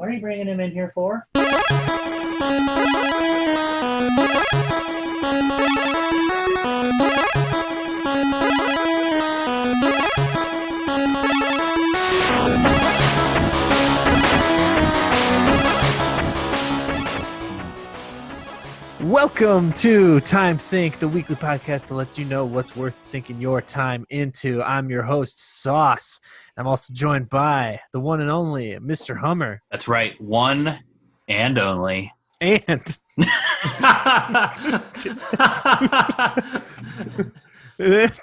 What are you bringing him in here for? Welcome to Timesink, the weekly podcast to let you know what's worth sinking your time into. I'm your host, Sauce. I'm also joined by the one and only Mr. Hummer. That's right, one and only. And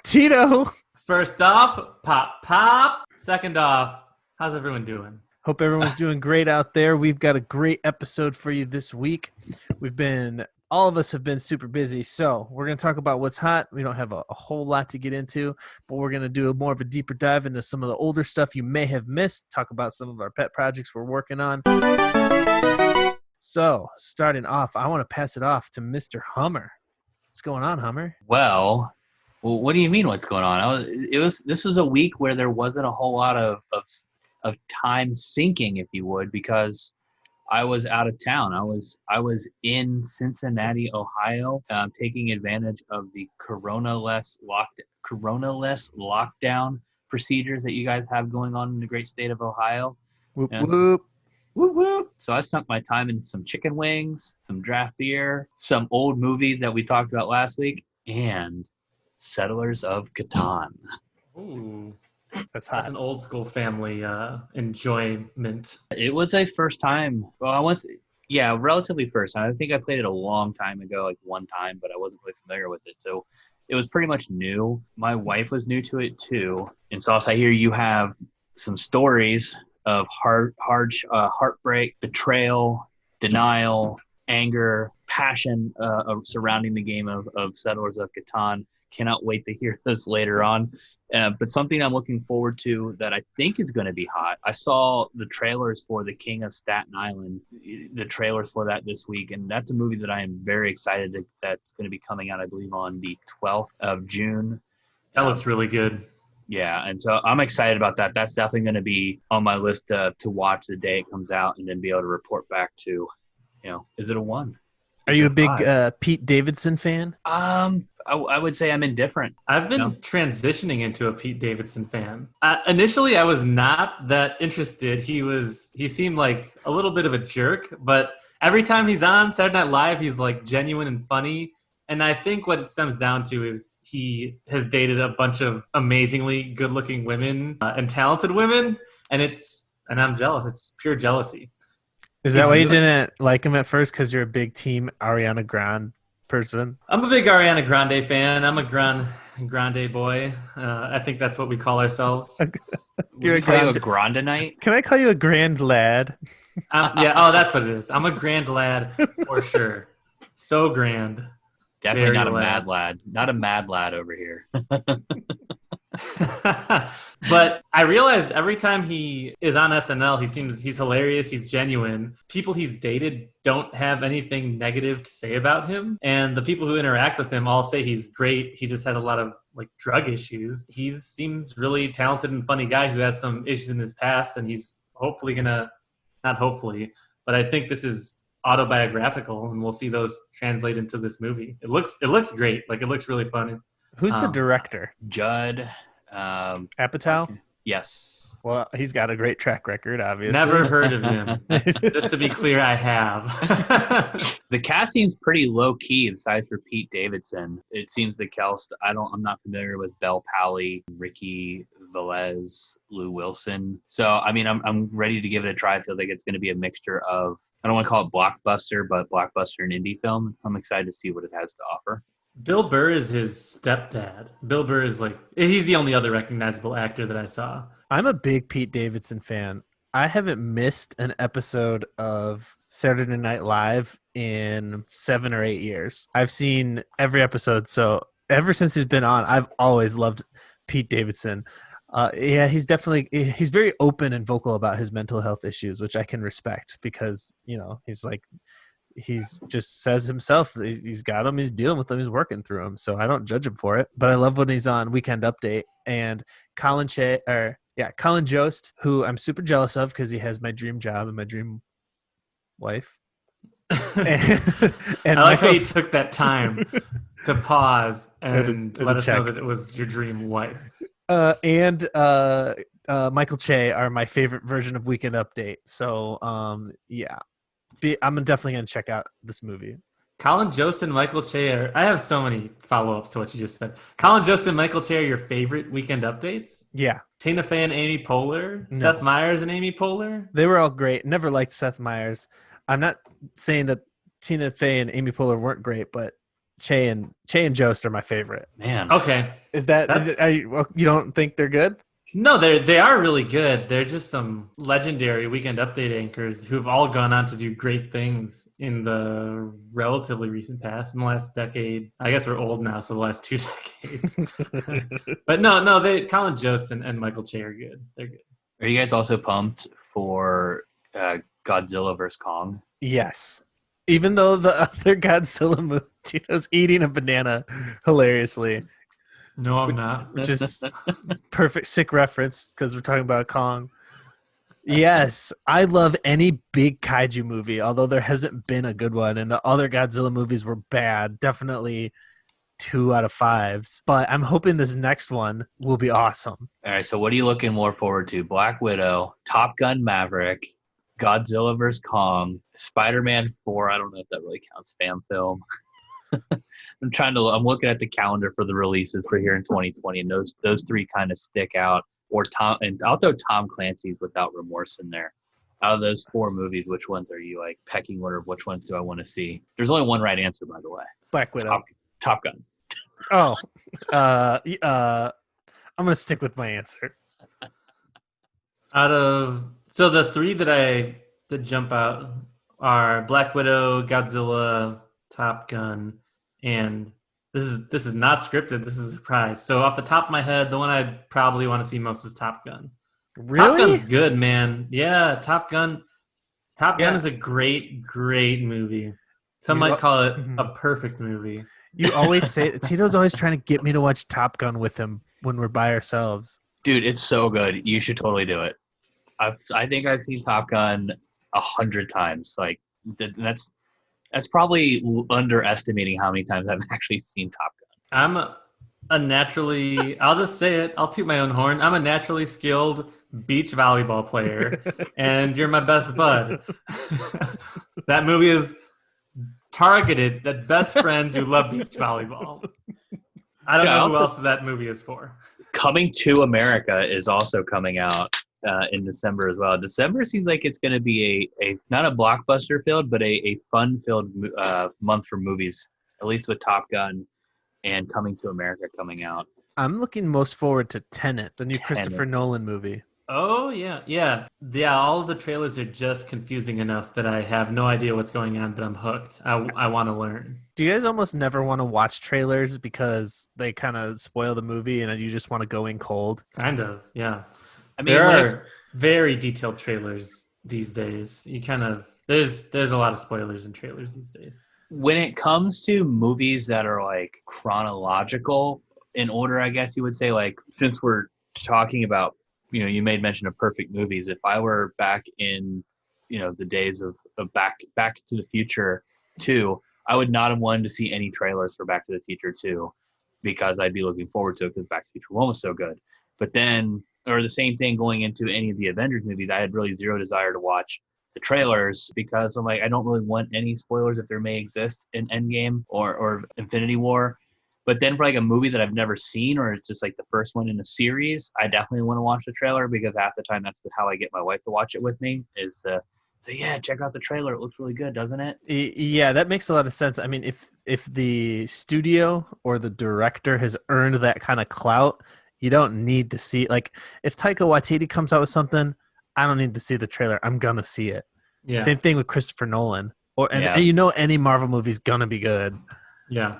Tito. First off, pop, pop. Second off, how's everyone doing? Hope everyone's doing great out there. We've got a great episode for you this week. All of us have been super busy, so we're going to talk about what's hot. We don't have a whole lot to get into, but we're going to do more of a deeper dive into some of the older stuff you may have missed, talk about some of our pet projects we're working on. So, starting off, I want to pass it off to Mr. Hummer. What's going on, Hummer? Well, what do you mean what's going on? This was a week where there wasn't a whole lot of time sinking, if you would, because I was out of town. I was in Cincinnati, Ohio, taking advantage of the coronaless lockdown procedures that you guys have going on in the great state of Ohio. Whoop, whoop. Whoop, whoop. So I sunk my time into some chicken wings, some draft beer, some old movies that we talked about last week, and Settlers of Catan. Ooh. That's hot. That's an old school family enjoyment. It was a first time. Well, relatively first time. I think I played it a long time ago, like one time, but I wasn't really familiar with it. So it was pretty much new. My wife was new to it too. And Sauce, I hear you have some stories of heartbreak, betrayal, denial, anger, passion surrounding the game of Settlers of Catan. Cannot wait to hear this later on. But something I'm looking forward to that I think is going to be hot. I saw the trailers for The King of Staten Island, the trailers for that this week, and that's a movie that I am very excited that's going to be coming out, I believe, on the 12th of June. That looks really good. Yeah, and so I'm excited about that. That's definitely going to be on my list to watch the day it comes out and then be able to report back to, is it a 1? Are you a big Pete Davidson fan? I would say I'm indifferent. I've been transitioning into a Pete Davidson fan. Initially, I was not that interested. He seemed like a little bit of a jerk, but every time he's on Saturday Night Live, he's like genuine and funny. And I think what it stems down to is he has dated a bunch of amazingly good-looking women and talented women, and I'm jealous. It's pure jealousy. Is that why you didn't like him at first? Because you're a big team Ariana Grande person? I'm a big Ariana Grande fan. I'm a Grande boy. I think that's what we call ourselves. You're a Grandanite? Can I call you a grand lad? Yeah. Oh, that's what it is. I'm a grand lad for sure. So grand. Definitely not a mad lad. Not a mad lad over here. But I realized every time he is on SNL, he's hilarious. He's genuine. People he's dated don't have anything negative to say about him. And the people who interact with him all say he's great. He just has a lot of drug issues. He seems really talented and funny guy who has some issues in his past. And he's hopefully not hopefully, but I think this is autobiographical and we'll see those translate into this movie. It looks great. It looks really funny. Who's the director? Judd Apatow? Yes. Well, he's got a great track record, obviously. Never heard of him. Just to be clear, I have. The cast seems pretty low key, aside for Pete Davidson. It seems the cast. I'm not familiar with Bel Powley, Ricky Velez, Lou Wilson. So I'm ready to give it a try. I feel like it's going to be a mixture of, I don't want to call it blockbuster, but blockbuster and indie film. I'm excited to see what it has to offer. Bill Burr is his stepdad. Bill Burr is he's the only other recognizable actor that I saw. I'm a big Pete Davidson fan. I haven't missed an episode of Saturday Night Live in 7 or 8 years. I've seen every episode. So ever since he's been on, I've always loved Pete Davidson. He's very open and vocal about his mental health issues, which I can respect because, he's just says himself, he's got them, he's dealing with them, he's working through them. So I don't judge him for it, but I love when he's on Weekend Update and Yeah, Colin Jost, who I'm super jealous of because he has my dream job and my dream wife. And, I like how Michael you took that time to pause and to let us know check. that it was your dream wife. And Michael Che are my favorite version of Weekend Update. So yeah, I'm definitely gonna check out this movie. Colin Jost and Michael Che are, I have so many follow-ups to what you just said. Colin Jost and Michael Che are your favorite weekend updates? Yeah, Tina Fey and Amy Poehler? No. Seth Meyers and Amy Poehler? they were all great. Never liked Seth Meyers. I'm not saying that Tina Fey and Amy Poehler weren't great, but Che and Jost are my favorite. Man. Okay. Is that That's- you don't think they're good? No, they are really good. They're just some legendary weekend update anchors who've all gone on to do great things in the relatively recent past, in the last decade. I guess we're old now, so the last 2 decades. But no, Colin Jost and Michael Che are good. They're good. Are you guys also pumped for Godzilla vs. Kong? Yes. Even though the other Godzilla movie, Tito's eating a banana hilariously, No, I'm not. which is perfect sick reference because we're talking about Kong. Yes, I love any big kaiju movie, although there hasn't been a good one, and the other Godzilla movies were bad. Definitely 2 out of 5s, but I'm hoping this next one will be awesome. All right, so what are you looking more forward to? Black Widow, Top Gun Maverick, Godzilla vs. Kong, Spider-Man 4. I don't know if that really counts fan film. I'm looking at the calendar for the releases for here in 2020, and those 3 kind of stick out. Or I'll throw Tom Clancy's Without Remorse in there. Out of those 4 movies, which ones are you like pecking order of which ones do I want to see? There's only one right answer, by the way. Black Widow. Top Gun. Oh, I'm gonna stick with my answer. So the 3 that jump out are Black Widow, Godzilla, Top Gun, and this is not scripted. This is a surprise. So off the top of my head, the one I probably want to see most is Top Gun. Really? Top Gun's good, man. Yeah, Top Gun. Top Gun Yeah. is a great movie. Some You- might call it Mhm. a perfect movie. You always say Tito's always trying to get me to watch Top Gun with him when we're by ourselves. Dude, it's so good. You should totally do it. I think I've seen Top Gun 100 times. Like that's probably underestimating how many times I've actually seen Top Gun. I'm a naturally, I'll just say it, I'll toot my own horn. I'm a naturally skilled beach volleyball player, and you're my best bud. That movie is targeted at best friends who love beach volleyball. I don't know who else that movie is for. Coming to America is also coming out in December as well. December seems like it's going to be a not a blockbuster filled, but a fun-filled month for movies, at least with Top Gun and Coming to America coming out. I'm looking most forward to Tenet, the new Tenet. Christopher Nolan movie. Oh, yeah. All of the trailers are just confusing enough that I have no idea what's going on, but I'm hooked. I want to learn. Do you guys almost never want to watch trailers because they kind of spoil the movie and you just want to go in cold? Kind of, yeah. I mean, There are very detailed trailers these days. There's a lot of spoilers in trailers these days. when it comes to movies that are like chronological in order, I guess you would say, like, since we're talking about, you made mention of perfect movies. If I were back in, the days of Back to the Future 2, I would not have wanted to see any trailers for Back to the Future 2 because I'd be looking forward to it because Back to the Future 1 was so good. But then, or the same thing going into any of the Avengers movies, I had really zero desire to watch the trailers because I'm like, I don't really want any spoilers if there may exist in Endgame or Infinity War. But then for like a movie that I've never seen, or it's just like the first one in a series, I definitely want to watch the trailer because half the time that's how I get my wife to watch it with me is to say, yeah, check out the trailer. It looks really good, doesn't it? Yeah, that makes a lot of sense. I mean, if the studio or the director has earned that kind of clout, you don't need to see, like, if Taika Waititi comes out with something, I don't need to see the trailer. I'm gonna see it. Yeah. Same thing with Christopher Nolan, and any Marvel movie's gonna be good. Yeah.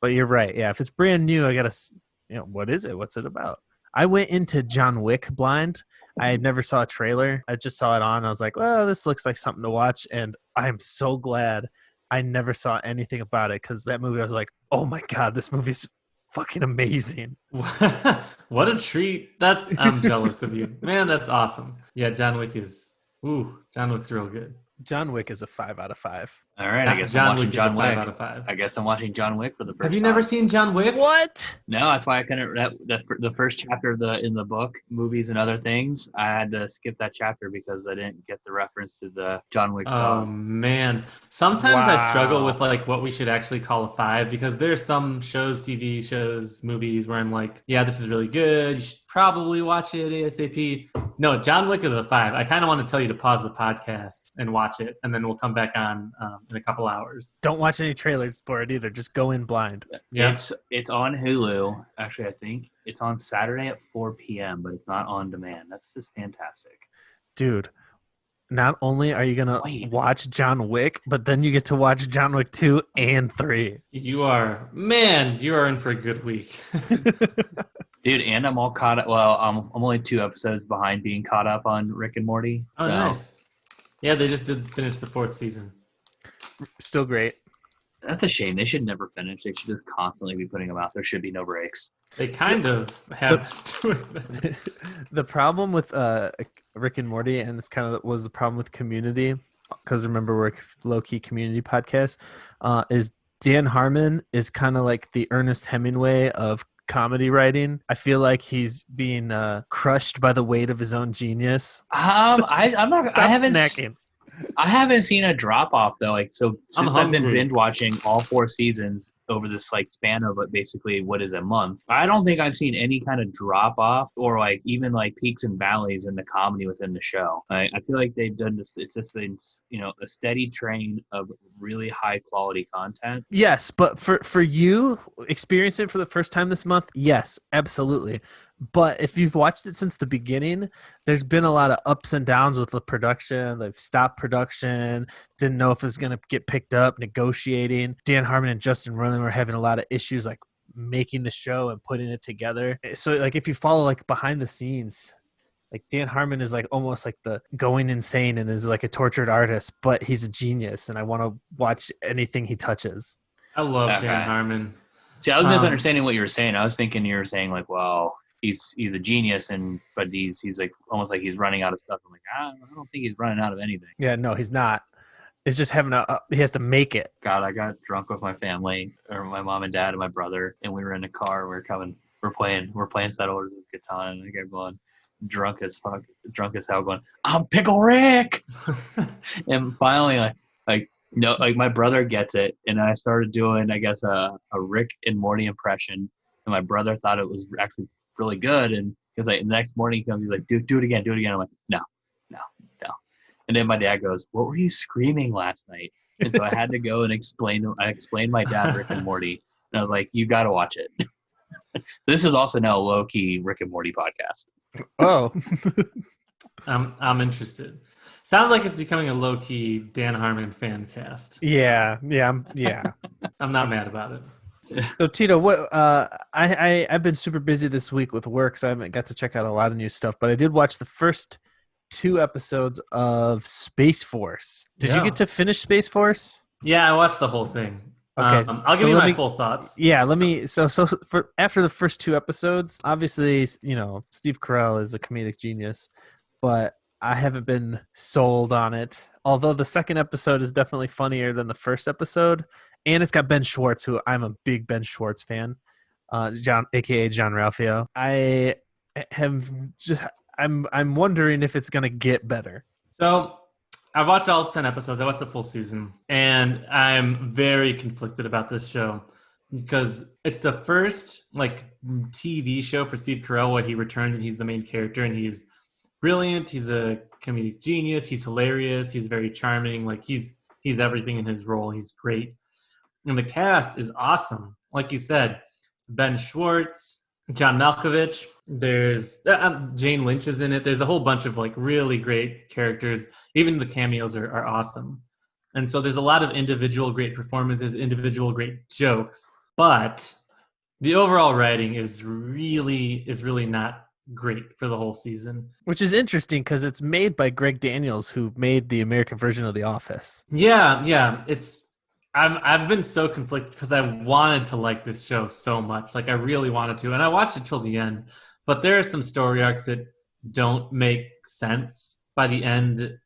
But you're right. Yeah, if it's brand new, I gotta, what is it? What's it about? I went into John Wick blind. I never saw a trailer. I just saw it on. I was like, well, this looks like something to watch, and I'm so glad I never saw anything about it because that movie, I was like, oh my god, this movie's fucking amazing. What a treat. I'm jealous of you. Man, that's awesome. Yeah, John Wick's real good. John Wick is a 5 out of 5. All right, I guess John I'm watching Wick is John a Wick. 5 out of 5. I guess I'm watching John Wick for the first time. Have you never seen John Wick? What? No, that's why I couldn't. The first chapter in the book, Movies and Other Things, I had to skip that chapter because I didn't get the reference to the John Wick's Oh dog. man, sometimes I struggle Wow. with like what we should actually call a 5 because there's some shows, TV shows, movies where I'm like, yeah, this is really good. You should probably watch it ASAP. No, John Wick is a 5. I kind of want to tell you to pause the podcast and watch it, and then we'll come back on in a couple hours. Don't watch any trailers for it either. Just go in blind. Yeah. It's on Hulu. Actually, I think it's on Saturday at 4 p.m., but it's not on demand. That's just fantastic. Dude, not only are you going to watch John Wick, but then you get to watch John Wick 2 and 3. You are in for a good week. Dude, and I'm all caught up. Well, I'm only 2 episodes behind being caught up on Rick and Morty. Oh, nice. Yeah, they just did finish the 4th season. Still great. That's a shame. They should never finish. They should just constantly be putting them out. There should be no breaks. They kind of have the problem with Rick and Morty, and this kind of was the problem with Community, because remember we're a low-key community podcast, is Dan Harmon is kind of like the Ernest Hemingway of comedy writing. I feel like he's being crushed by the weight of his own genius. I'm not. Stop snacking. I haven't seen a drop off though. Like, so since I've been hungry. binge watching all 4 seasons over this like span of basically what is a month, I don't think I've seen any kind of drop off or like even like peaks and valleys in the comedy within the show. I feel like they've done this. It's just been a steady train of really high quality content. Yes, but for you, experience it for the first time this month, yes, absolutely. But if you've watched it since the beginning, there's been a lot of ups and downs with the production. They've stopped production, didn't know if it was going to get picked up, negotiating. Dan Harmon and Justin Roiland were having a lot of issues like making the show and putting it together. So like if you follow like behind the scenes, like Dan Harmon is like almost like the going insane and is like a tortured artist, but he's a genius and I want to watch anything he touches. I love Dan Harmon. See, I was misunderstanding what you were saying. I was thinking you were saying like, well, he's a genius, but he's like almost like he's running out of stuff. I'm like, I don't think he's running out of anything. Yeah, no, he's not. It's just he has to make it. God, I got drunk with my family, or my mom and dad and my brother, and we were in a car. We're playing Settlers of Catan, and I kept going drunk as hell, going, I'm Pickle Rick. And finally, like my brother gets it, and I started doing, I guess, a Rick and Morty impression, and my brother thought it was actually really good, and because like the next morning he comes, he's like, do it again. I'm like, no. And then my dad goes, what were you screaming last night? And so I had to go and explain my dad Rick and Morty, and I was like, you got to watch it. So this is also now a low-key Rick and Morty podcast. Oh. I'm interested. Sounds like it's becoming a low-key Dan Harmon fan cast. Yeah. I'm not mad about it. So Tito, what I've been super busy this week with work, so I haven't got to check out a lot of new stuff, but I did watch the first 2 episodes of Space Force. Did you get to finish Space Force? Yeah, I watched the whole thing. Okay, I'll give you my full thoughts. Yeah, let me. So for after the first 2 episodes, obviously, Steve Carell is a comedic genius, but I haven't been sold on it. Although the second episode is definitely funnier than the first episode, and it's got Ben Schwartz, who I'm a big Ben Schwartz fan, John, aka John Ralphio. I'm wondering if it's gonna get better. So I've watched all 10 episodes. I watched the full season, and I'm very conflicted about this show because it's the first like TV show for Steve Carell where he returns and he's the main character, and he's brilliant. He's a comedic genius. He's hilarious. He's very charming. Like he's everything in his role. He's great, and the cast is awesome. Like you said, Ben Schwartz, John Malkovich. There's Jane Lynch is in it. There's a whole bunch of like really great characters. Even the cameos are awesome. And so there's a lot of individual great performances, individual great jokes, but the overall writing is really not great for the whole season. Which is interesting because it's made by Greg Daniels, who made the American version of The Office. Yeah. I've been so conflicted because I wanted to like this show so much. Like I really wanted to, and I watched it till the end. But there are some story arcs that don't make sense by the end.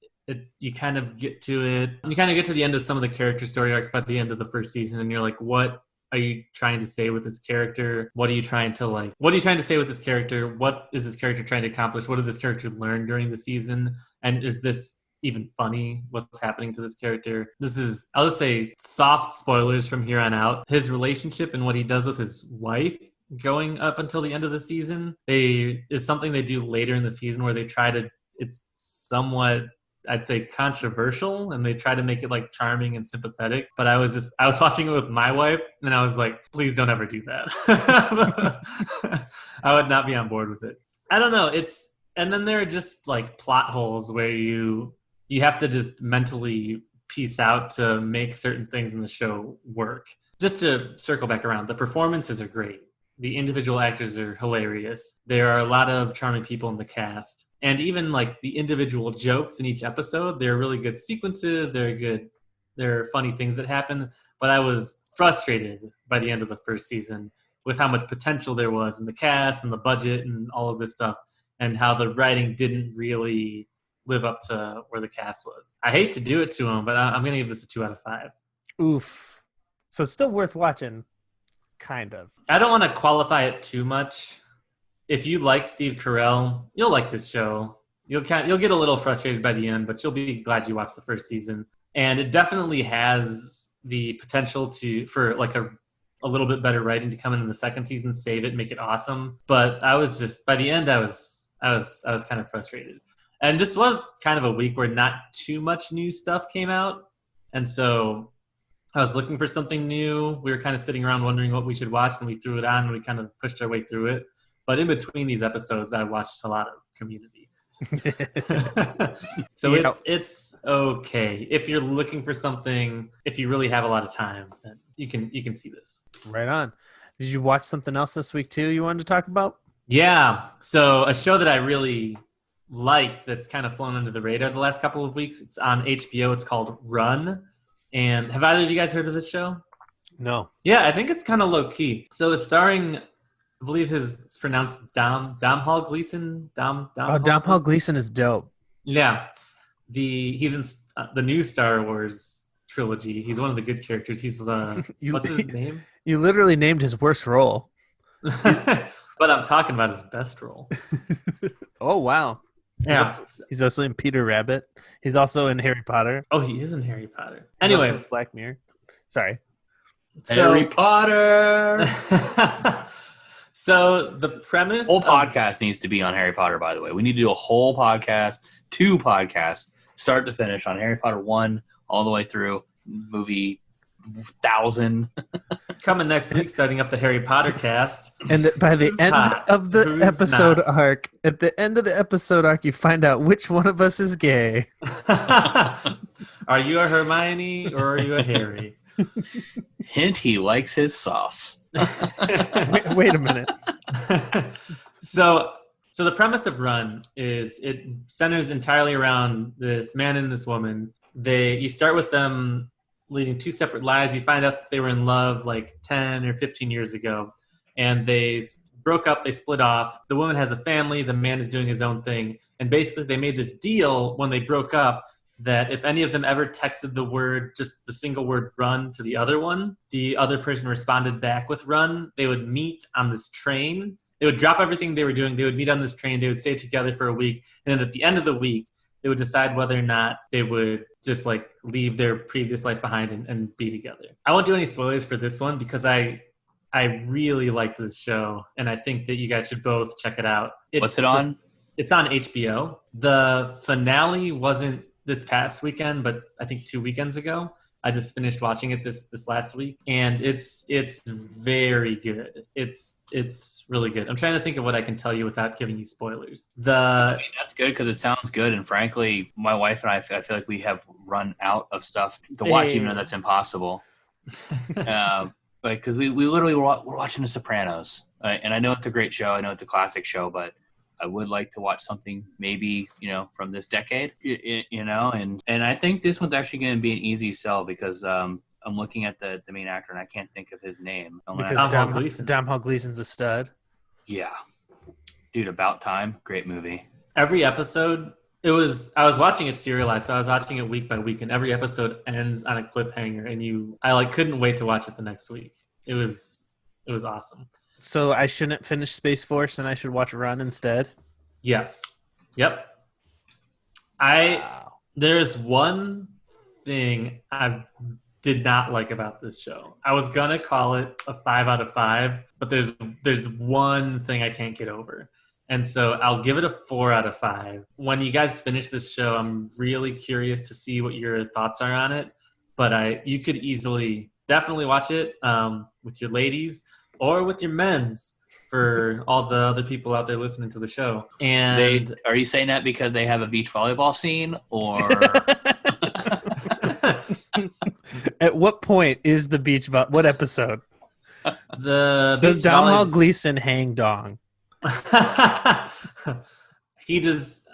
You kind of get to it. You kind of get to the end of some of the character story arcs by the end of the first season, and you're like, what are you trying to say with this character? What are you trying to like? What are you trying to say with this character? What is this character trying to accomplish? What did this character learn during the season? And is this even funny? What's happening to this character? This is, I'll just say, soft spoilers from here on out. His relationship and what he does with his wife going up until the end of the season is something they do later in the season where they try to, it's somewhat, I'd say, controversial, and they try to make it like charming and sympathetic. But I was watching it with my wife, and I was like, please don't ever do that. I would not be on board with it. I don't know. And then there are just like plot holes where you have to just mentally piece out to make certain things in the show work. Just to circle back around, the performances are great. The individual actors are hilarious. There are a lot of charming people in the cast. And even like the individual jokes in each episode, they're really good sequences. There are funny things that happen. But I was frustrated by the end of the first season with how much potential there was in the cast and the budget and all of this stuff, and how the writing didn't really live up to where the cast was. I hate to do it to them, but I'm going to give this a 2 out of 5. Oof. So it's still worth watching. Kind of. I don't want to qualify it too much. If you like Steve Carell, you'll like this show. You'll get a little frustrated by the end, but you'll be glad you watched the first season. And it definitely has the potential for like a little bit better writing to come in the second season, save it, make it awesome. But I was just, by the end, I was kind of frustrated. And this was kind of a week where not too much new stuff came out, and so I was looking for something new. We were kind of sitting around wondering what we should watch, and we threw it on, and we kind of pushed our way through it. But in between these episodes, I watched a lot of Community. So Yeah. it's okay. If you're looking for something, if you really have a lot of time, then you can see this. Right on. Did you watch something else this week too you wanted to talk about? Yeah. So a show that I really liked that's kind of flown under the radar the last couple of weeks, it's on HBO. It's called Run. And have either of you guys heard of this show? No. Yeah, I think it's kind of low key. So it's starring, I believe it's pronounced Domhnall Gleeson. Domhnall Gleeson is dope. Yeah, he's in the new Star Wars trilogy. He's one of the good characters. He's what's his name? You literally named his worst role. But I'm talking about his best role. Oh wow. Yeah. He's also in Peter Rabbit. He's also in Harry Potter. Oh, he is in Harry Potter. He's also Anyway, in Black Mirror. Sorry. Harry Potter. So the premise, Whole podcast needs to be on Harry Potter. By the way, we need to do a whole podcast, 2 podcasts, start to finish, on Harry Potter 1 all the way through movie 1,000. coming next week, starting up the Harry Potter cast. And by the Who's end hot? of the Who's episode not? arc, at the end of the episode arc, you find out which one of us is gay. Are you a Hermione or are you a Harry? Hint: he likes his sauce. Wait a minute. So the premise of Run is it centers entirely around this man and this woman. You start with them leading 2 separate lives. You find out that they were in love like 10 or 15 years ago, and they broke up, they split off. The woman has a family, the man is doing his own thing. And basically they made this deal when they broke up that if any of them ever texted just the single word run to the other one, the other person responded back with run, they would meet on this train. They would drop everything they were doing. They would meet on this train. They would stay together for a week. And then at the end of the week, they would decide whether or not they would just like leave their previous life behind and be together. I won't do any spoilers for this one because I really liked this show, and I think that you guys should both check it out. What's it on? It's on HBO. The finale wasn't this past weekend, but I think 2 weekends ago. I just finished watching it this last week, and it's very good. It's really good. I'm trying to think of what I can tell you without giving you spoilers. I mean, that's good because it sounds good. And frankly, my wife and I feel like we have run out of stuff to watch, even though that's impossible. Because we literally we're watching The Sopranos, and I know it's a great show. I know it's a classic show, but I would like to watch something maybe, from this decade, and I think this one's actually going to be an easy sell because I'm looking at the main actor and I can't think of his name. Because Domhnall Gleeson's a stud. Yeah, dude. About Time, great movie. Every episode, I was watching it serialized, so I was watching it week by week, and every episode ends on a cliffhanger, and I couldn't wait to watch it the next week. It was awesome. So I shouldn't finish Space Force, and I should watch Run instead. Yes. Yep. There's one thing I did not like about this show. I was gonna call it a 5 out of 5, but there's one thing I can't get over. And so I'll give it a 4 out of 5. When you guys finish this show, I'm really curious to see what your thoughts are on it. But you could definitely watch it with your ladies or with your men's for all the other people out there listening to the show. And are you saying that because they have a beach volleyball scene, or at what point is the beach? What episode? Does Domhnall Gleeson hang dong? He does.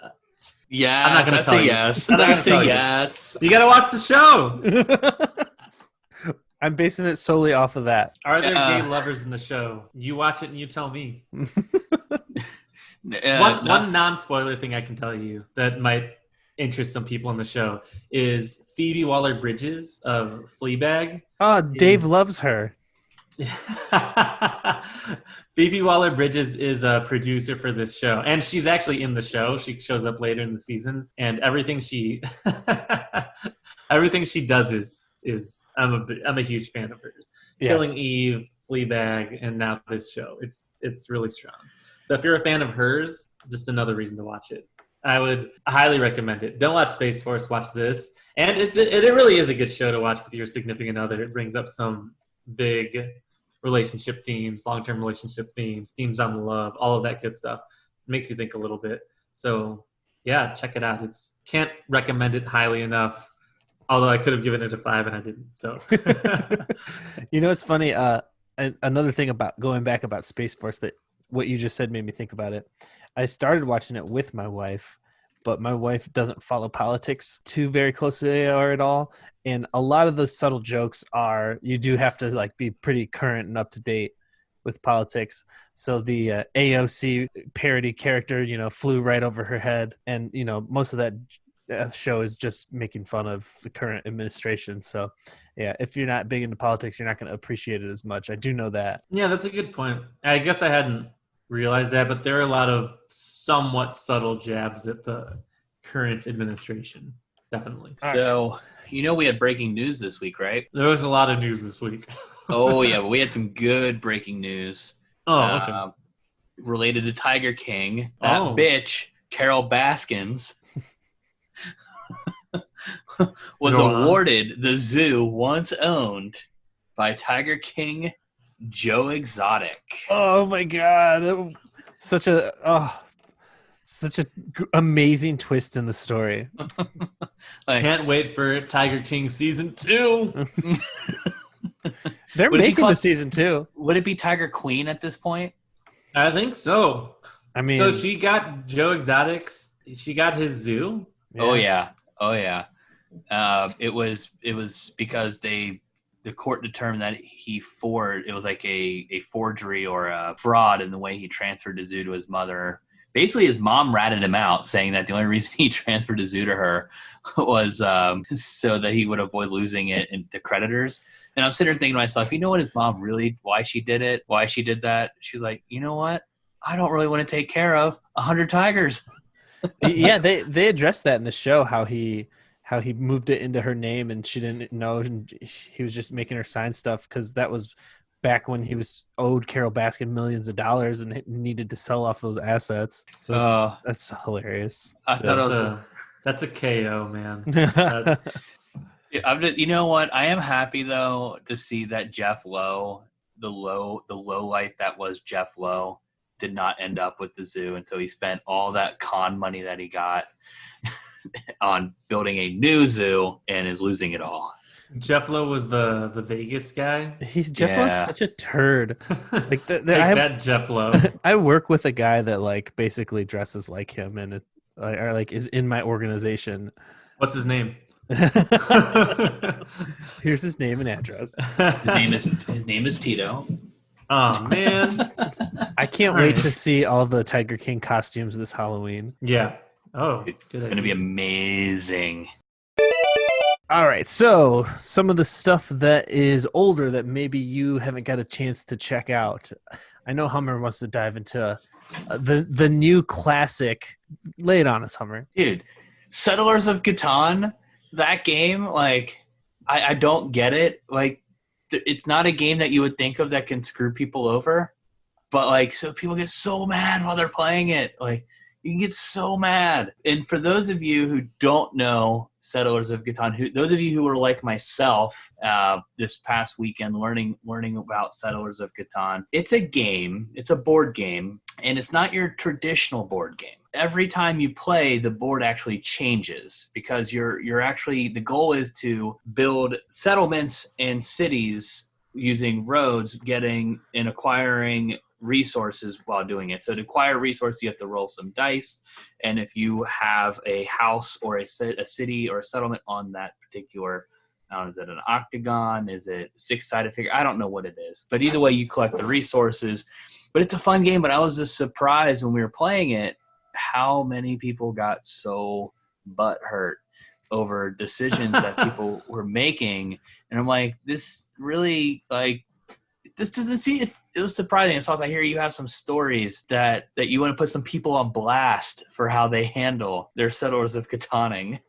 Yeah, I'm not going to tell you. Yes. I'm not going to say yes. You got to watch the show. I'm basing it solely off of that. Are there gay lovers in the show? You watch it and you tell me. One non-spoiler thing I can tell you that might interest some people in the show is Phoebe Waller-Bridges of Fleabag. Oh, Dave loves her. Phoebe Waller-Bridges is a producer for this show, and she's actually in the show. She shows up later in the season, and everything she does is I'm a huge fan of hers. Yes. Killing Eve, Fleabag, and now this show. It's really strong. So if you're a fan of hers, just another reason to watch it. I would highly recommend it. Don't watch Space Force. Watch this, and it really is a good show to watch with your significant other. It brings up some big relationship themes, long-term relationship themes on love, all of that good stuff. It makes you think a little bit. So yeah, check it out. Can't recommend it highly enough. Although I could have given it a 5 and I didn't. So it's funny. Another thing about going back about Space Force, that what you just said made me think about it. I started watching it with my wife, but my wife doesn't follow politics too very closely or at all. And a lot of those subtle jokes you do have to be pretty current and up to date with politics. So the AOC parody character, flew right over her head. And, most of that show is just making fun of the current administration. So yeah, if you're not big into politics, you're not going to appreciate it as much. I do know that. Yeah, that's a good point. I guess I hadn't realized that, but there are a lot of somewhat subtle jabs at the current administration. Definitely. So, we had breaking news this week, right? There was a lot of news this week. Oh, yeah, but we had some good breaking news. Oh, okay. Related to Tiger King. That bitch, Carol Baskins, was awarded the zoo once owned by Tiger King Joe Exotic. Oh, my God. Such a amazing twist in the story. Can't wait for Tiger King season 2. They're making the season 2. Would it be Tiger Queen at this point? I think so. I mean, so she got Joe Exotic's. She got his zoo. Yeah. Oh yeah. It was because the court determined that it was like a forgery or a fraud in the way he transferred the zoo to his mother. Basically, his mom ratted him out, saying that the only reason he transferred the zoo to her was so that he would avoid losing it to creditors. And I'm sitting there thinking to myself, what his mom why she did it, why she did that? She was like, you know what? I don't really want to take care of 100 tigers. Yeah, they addressed that in the show, how he moved it into her name and she didn't know, and he was just making her sign stuff because that was back when he was owed Carol Baskin millions of dollars and needed to sell off those assets. So that's hilarious. I thought that's a KO, man. You know what? I am happy though to see that Jeff Lowe, the low life that was Jeff Lowe, did not end up with the zoo, and so he spent all that con money that he got on building a new zoo and is losing it all. Jeff Lowe was the Vegas guy. Jeff Lowe's such a turd. Take that, Jeff Lowe. I work with a guy that basically dresses like him and is in my organization. What's his name? Here's his name and address. His name is Tito. Oh man. I can't wait to see all the Tiger King costumes this Halloween. Yeah. Oh, It's good going to be idea. amazing. All right, so some of the stuff that is older that maybe you haven't got a chance to check out. I know Hummer wants to dive into the new classic. Lay it on us, Hummer. Dude, Settlers of Catan, that game, like, I don't get it. Like, it's not a game that you would think of that can screw people over. But, like, so people get so mad while they're playing it. Like, you can get so mad. And for those of you who don't know Settlers of Catan, those of you who were like myself this past weekend learning about Settlers of Catan, it's a game. It's a board game. And it's not your traditional board game. Every time you play, the board actually changes because you're actually, the goal is to build settlements and cities using roads, getting and acquiring resources while doing it. So to acquire resources, you have to roll some dice. And if you have a house or a city or a settlement on that particular, I don't know, is it an octagon? Is it a six-sided figure? I don't know what it is. But either way, you collect the resources. But it's a fun game. But I was just surprised when we were playing it how many people got so butthurt over decisions that people were making. And I'm like, this really, like, this doesn't see it. It was surprising. So I hear you have some stories that you want to put some people on blast for how they handle their Settlers of Cataning.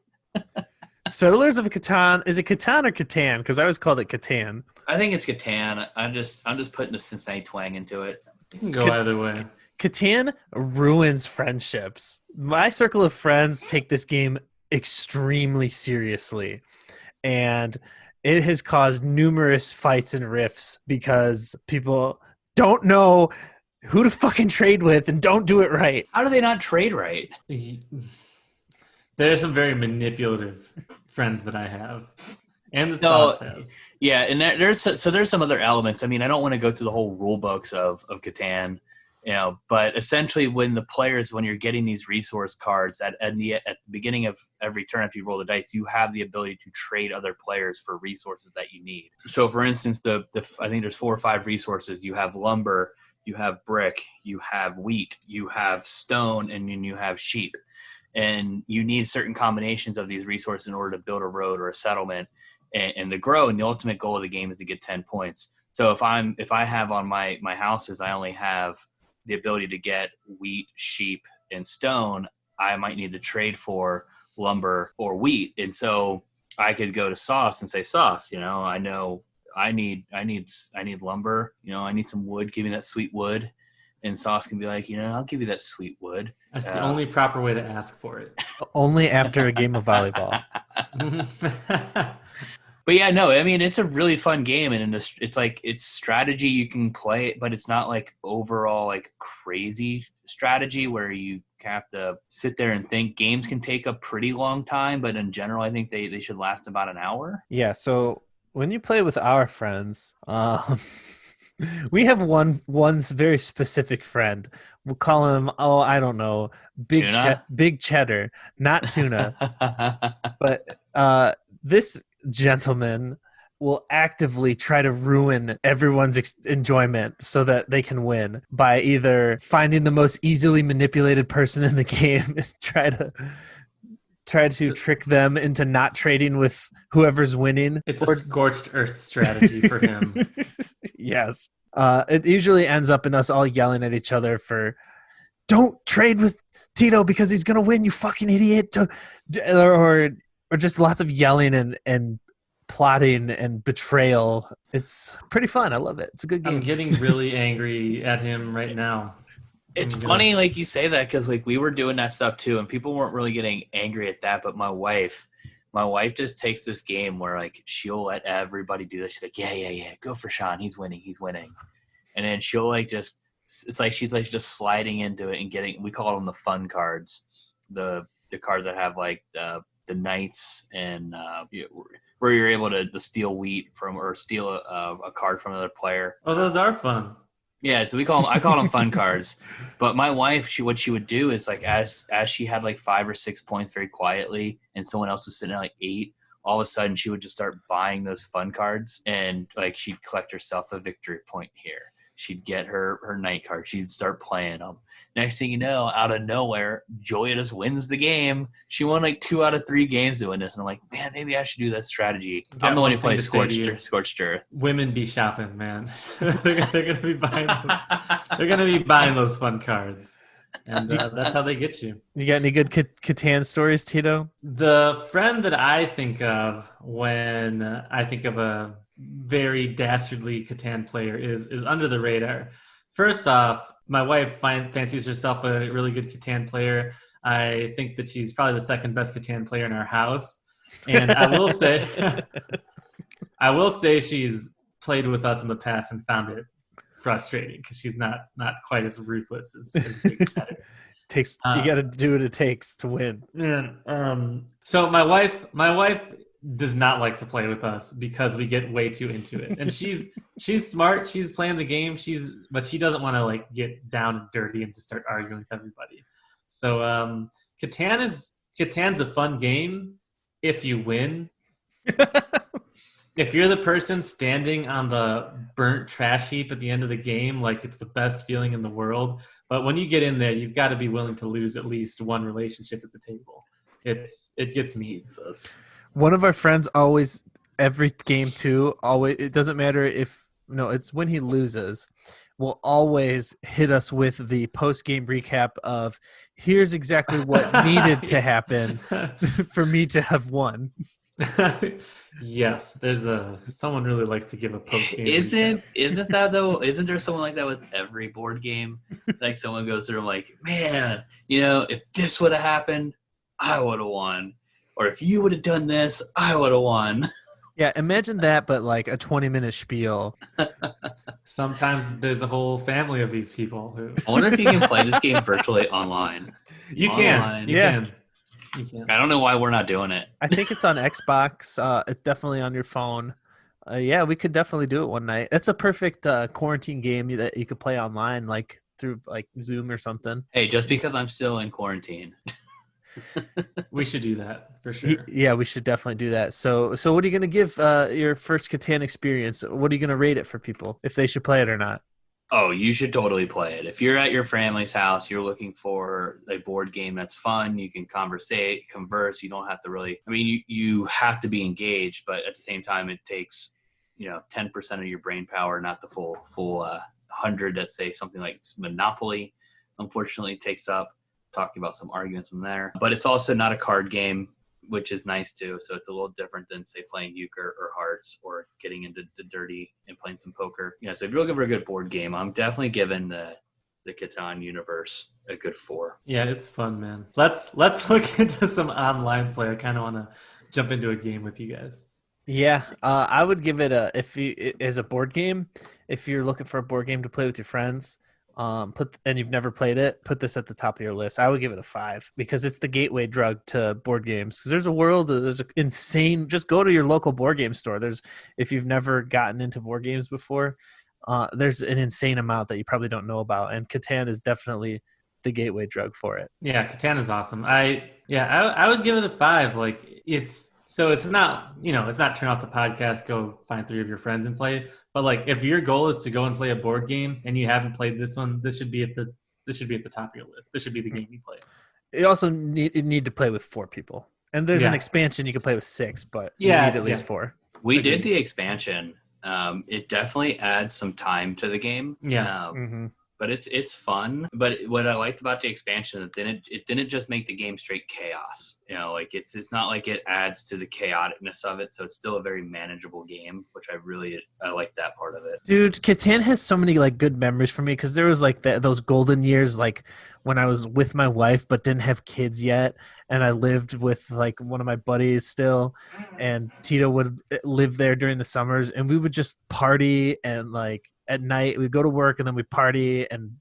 Settlers of Catan. Is it Catan or Catan? Because I always called it Catan. I think it's Catan. I'm just putting the Cincinnati twang into it. You can go either way. Catan ruins friendships. My circle of friends take this game extremely seriously, and it has caused numerous fights and rifts because people don't know who to fucking trade with and don't do it right. How do they not trade right? There's some very manipulative friends that I have, and the No, Sauce has. Yeah, and there's some other elements. I mean, I don't want to go through the whole rule books of Catan, but essentially when you're getting these resource cards at the beginning of every turn after you roll the dice, you have the ability to trade other players for resources that you need. So for instance, I think there's 4 or 5 resources. You have lumber, you have brick, you have wheat, you have stone, and then you have sheep. And you need certain combinations of these resources in order to build a road or a settlement and to grow. And the ultimate goal of the game is to get 10 points. So if I have on my houses, I only have the ability to get wheat, sheep, and stone, I might need to trade for lumber or wheat. And so I could go to Sauce and say, Sauce, I know I need lumber, I need some wood, give me that sweet wood. And Sauce can be like, I'll give you that sweet wood. That's the only proper way to ask for it. Only after a game of volleyball. But yeah, no, I mean, it's a really fun game, and it's like, it's strategy you can play, but it's not like overall like crazy strategy where you have to sit there and think. Games can take a pretty long time, but in general, I think they should last about an hour. Yeah, so when you play with our friends, we have one very specific friend. We'll call him, I don't know, Big Cheddar, not Tuna. But this gentleman will actively try to ruin everyone's enjoyment so that they can win by either finding the most easily manipulated person in the game and try to trick them into not trading with whoever's winning. It's a scorched earth strategy for him. Yes. It usually ends up in us all yelling at each other for, don't trade with Tito because he's going to win, you fucking idiot. Or just lots of yelling and plotting and betrayal. It's pretty fun. I love it. It's a good game. I'm getting really angry at him right now. It's funny, like you say that, because like we were doing that stuff too, and people weren't really getting angry at that. But my wife just takes this game where like she'll let everybody do this. She's like, yeah, go for Sean. He's winning. And then she'll like it's like she's like just sliding into it and getting. We call them the fun cards, the cards that have like the knights and where you're able to steal wheat from or steal a card from another player. Oh, those are fun. Yeah, so I call them fun cards. But my wife, what she would do is like as she had like 5 or 6 points very quietly, and someone else was sitting at like 8, all of a sudden she would just start buying those fun cards, and like she'd collect herself a victory point here. She'd get her night card. She'd start playing them. Next thing you know, out of nowhere, Julia just wins the game. She won like 2 out of 3 games doing this. And I'm like, man, maybe I should do that strategy. I'm the one who plays Scorched Earth. Women be shopping, man. they're gonna be buying those. They're gonna be buying those fun cards, and that's how they get you. You got any good Catan stories, Tito? The friend that I think of when I think of a very dastardly Catan player is under the radar. First off, my wife fancies herself a really good Catan player. I think that she's probably the second best Catan player in our house. And I will say she's played with us in the past and found it frustrating because she's not quite as ruthless as Big Cheddar. You got to do what it takes to win. And, so my wife does not like to play with us because we get way too into it. And she's smart. She's playing the game. But she doesn't want to like get down and dirty and just start arguing with everybody. So Catan's a fun game if you win. If you're the person standing on the burnt trash heap at the end of the game, like it's the best feeling in the world. But when you get in there, you've got to be willing to lose at least one relationship at the table. It gets me. One of our friends always, every game too, always, it doesn't matter it's when he loses, will always hit us with the post-game recap of here's exactly what needed to happen for me to have won. Yes, there's someone really likes to give a post-game recap. Isn't that though? Isn't there someone like that with every board game? Like someone goes through and like, man, if this would have happened, I would have won. Or if you would have done this, I would have won. Yeah, imagine that, but like a 20-minute spiel. Sometimes there's a whole family of these people who. I wonder if you can play this game virtually online. You can. I don't know why we're not doing it. I think it's on Xbox. It's definitely on your phone. Yeah, we could definitely do it one night. It's a perfect quarantine game that you could play online, like through like Zoom or something. Hey, just because I'm still in quarantine. We should do that for sure. Yeah, we should definitely do that. So what are you going to give your first Catan experience? What are you going to rate it for people, if they should play it or not? Oh, you should totally play it. If you're at your family's house, you're looking for a board game that's fun, you can converse. You don't have to really, you have to be engaged, but at the same time, it takes, 10% of your brain power, not the full 100 that say something like Monopoly, unfortunately takes up. Talking about some arguments from there, but it's also not a card game, which is nice too. So it's a little different than say playing euchre or hearts or getting into the dirty and playing some poker. So if you're looking for a good board game, I'm definitely giving the Catan universe a good 4. Yeah, it's fun, man. Let's look into some online play. I kind of want to jump into a game with you guys. Yeah, I would give it as a board game. If you're looking for a board game to play with your friends. And you've never played it, put this at the top of your list. I would give it a 5 because it's the gateway drug to board games. Because there's an insane. Just go to your local board game store. If you've never gotten into board games before, there's an insane amount that you probably don't know about, and Catan is definitely the gateway drug for it. Yeah, Catan is awesome. I would give it a 5. Like it's not it's not turn off the podcast, go find 3 of your friends and play. But like, if your goal is to go and play a board game and you haven't played this one, this should be at the top of your list. This should be the game you play. You also need to play with 4 people, and there's an expansion you can play with 6, but you need at least 4. We did the expansion. It definitely adds some time to the game. Yeah. But it's fun. But what I liked about the expansion, it didn't just make the game straight chaos. It's not like it adds to the chaoticness of it. So it's still a very manageable game, which I like that part of it. Dude, Catan has so many like good memories for me because there was like those golden years, like when I was with my wife but didn't have kids yet, and I lived with like one of my buddies still, and Tito would live there during the summers, and we would just party and like. At night, we'd go to work and then we'd party and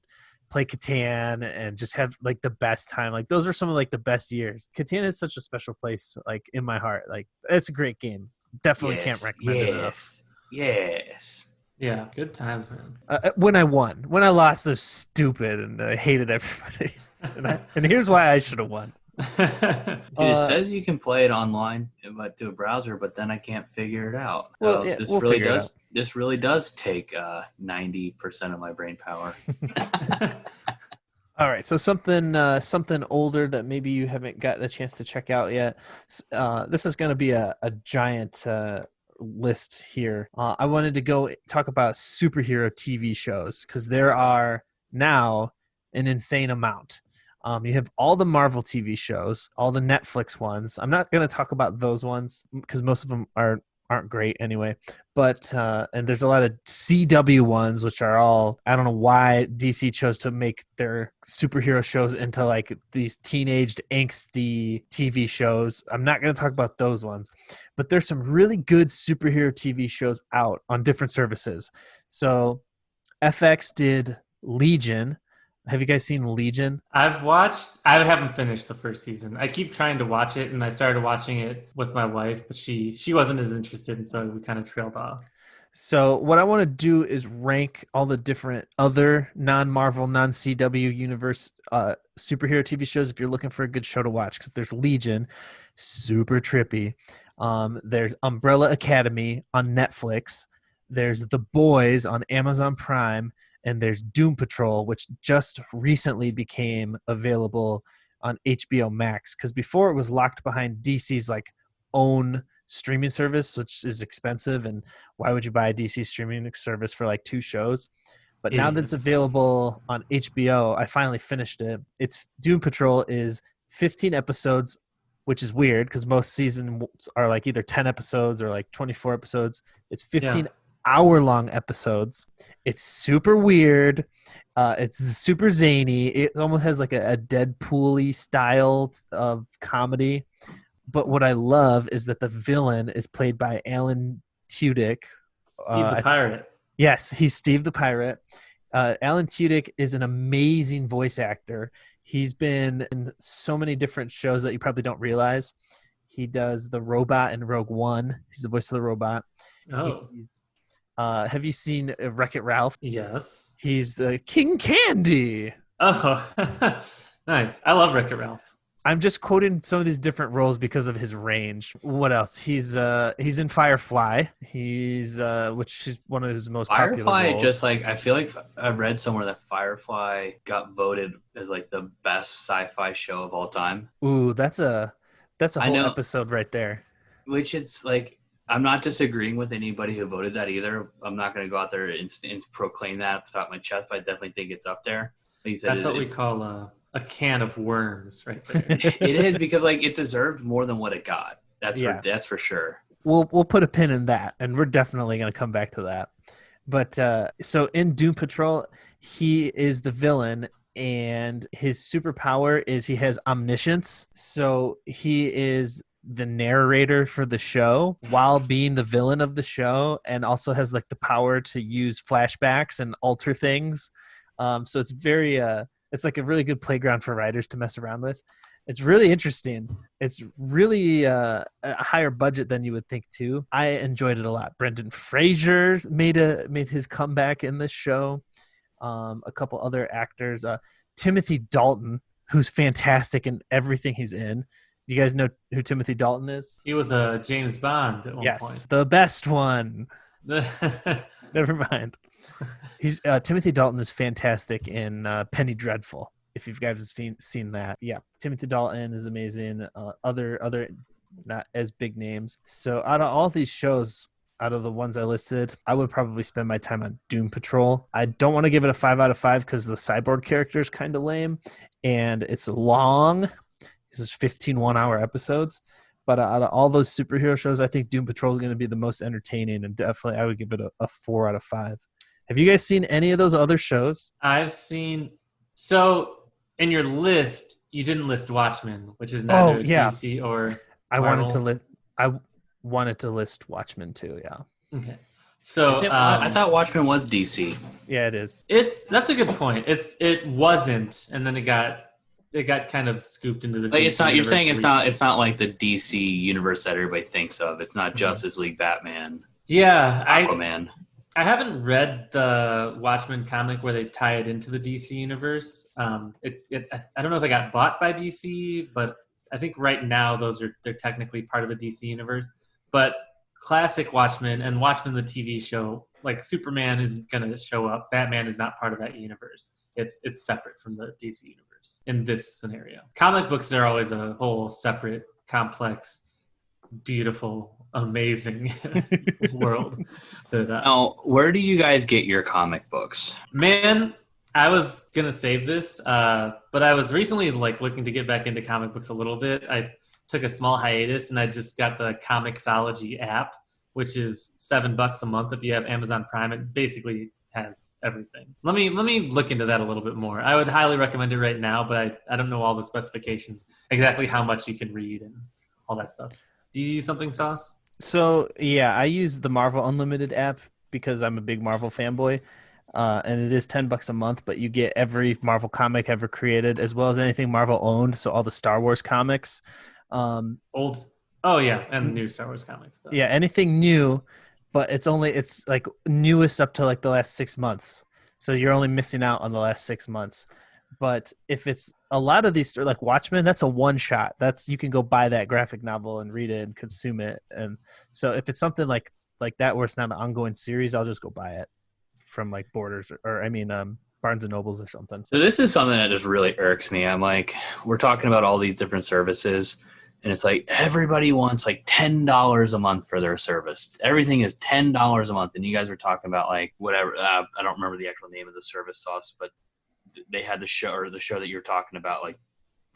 play Catan and just have like the best time. Like those are some of like the best years. Catan is such a special place, like in my heart. Like it's a great game. Definitely can't recommend it enough. Yes. Yeah, good times, man. When I won, when I lost, it was stupid and I hated everybody. and here's why I should have won. It says you can play it online, but to a browser, but then I can't figure it out. Well, yeah, we'll figure it out. This really does take 90% of my brain power. All right, so something older that maybe you haven't got a chance to check out yet. This is going to be a giant list here. I wanted to go talk about superhero TV shows because there are now an insane amount. You have all the Marvel TV shows, all the Netflix ones. I'm not going to talk about those ones because most of them aren't great anyway. But and there's a lot of CW ones, which are all, I don't know why DC chose to make their superhero shows into like these teenaged angsty TV shows. I'm not going to talk about those ones, but there's some really good superhero TV shows out on different services. So FX did Legion. Have you guys seen Legion? I haven't finished the first season. I keep trying to watch it, and I started watching it with my wife, but she wasn't as interested, and so we kind of trailed off. So what I want to do is rank all the different other non-Marvel, non-CW universe superhero TV shows if you're looking for a good show to watch, because there's Legion, super trippy. There's Umbrella Academy on Netflix. There's The Boys on Amazon Prime. And there's Doom Patrol, which just recently became available on HBO Max. Because before it was locked behind DC's like own streaming service, which is expensive. And why would you buy a DC streaming service for like 2 shows? But now that it's available on HBO, I finally finished it. It's Doom Patrol is 15 episodes, which is weird because most seasons are like either 10 episodes or like 24 episodes. It's 15 hour-long episodes. It's super weird. It's super zany. It almost has like a Deadpool-y style of comedy. But what I love is that the villain is played by Alan Tudyk. Steve the Pirate. Yes, he's Steve the Pirate. Alan Tudyk is an amazing voice actor. He's been in so many different shows that you probably don't realize. He does the robot in Rogue One. He's the voice of the robot. Oh. Have you seen Wreck-It Ralph? Yes. He's King Candy. Oh, nice. I love Wreck-It Ralph. I'm just quoting some of these different roles because of his range. What else? He's in Firefly. He's which is one of his most popular roles. Firefly, just like I feel like I've read somewhere that Firefly got voted as like the best sci-fi show of all time. Ooh, that's a whole episode right there. Which it's like, I'm not disagreeing with anybody who voted that either. I'm not going to go out there and proclaim that at the top of my chest, but I definitely think it's up there. Like that's what we call a can of worms right there. It is, because like it deserved more than what it got. That's for sure. We'll put a pin in that, and we're definitely going to come back to that. But so in Doom Patrol, he is the villain, and his superpower is he has omniscience. So he is the narrator for the show while being the villain of the show, and also has like the power to use flashbacks and alter things. So it's very it's like a really good playground for writers to mess around with. It's really interesting. It's really a higher budget than you would think too. I enjoyed it a lot. Brendan Fraser made his comeback in this show. A couple other actors, Timothy Dalton, who's fantastic in everything he's in. Do you guys know who Timothy Dalton is? He was a James Bond at one point. Yes, the best one. Never mind. He's Timothy Dalton is fantastic in Penny Dreadful. If you guys have seen that, yeah, Timothy Dalton is amazing. Other not as big names. So out of all these shows, out of the ones I listed, I would probably spend my time on Doom Patrol. I don't want to give it a 5 out of 5 because the cyborg character is kind of lame, and it's long. This is 15 one-hour episodes. But out of all those superhero shows, I think Doom Patrol is going to be the most entertaining, and definitely I would give it a 4 out of 5. Have you guys seen any of those other shows? I've seen. So in your list, you didn't list Watchmen, which is neither DC or Marvel. I wanted to list Watchmen too. Yeah. Okay. So I thought Watchmen was DC. Yeah, it is. That's a good point. It wasn't, and then it got kind of scooped into the. Like DC it's not. You're saying it's not like the DC universe that everybody thinks of. It's not Justice League, Batman. Yeah, Aquaman. I haven't read the Watchmen comic where they tie it into the DC universe. I don't know if it got bought by DC, but I think right now they're technically part of the DC universe, but classic Watchmen and Watchmen the TV show, like Superman is going to show up. Batman is not part of that universe. It's separate from the DC universe in this scenario. Comic books are always a whole separate, complex, beautiful, amazing world. Now, where do you guys get your comic books? Man, I was gonna save this, but I was recently looking to get back into comic books a little bit. I took a small hiatus, and I just got the Comixology app, which is $7 a month if you have Amazon Prime. It basically has everything. Let me look into that a little bit more. I would highly recommend it right now, but I don't know all the specifications, exactly how much you can read and all that stuff. Do you use something, Sauce? So yeah, I use the Marvel Unlimited app because I'm a big Marvel fanboy. And it is $10 a month, but you get every Marvel comic ever created, as well as anything Marvel owned. So all the Star Wars comics, and new Star Wars comics stuff. Yeah, anything new, but it's like newest up to like the last 6 months. So you're only missing out on the last 6 months. But if it's a lot of these, like Watchmen, that's a one shot. You can go buy that graphic novel and read it and consume it. And so if it's something like that where it's not an ongoing series, I'll just go buy it from like Borders or Barnes and Nobles or something. So this is something that just really irks me. I'm like, we're talking about all these different services, and it's like everybody wants like $10 a month for their service. Everything is $10 a month, and you guys were talking about like whatever. I don't remember the actual name of the service, Sauce, but they had the show that you were talking about, like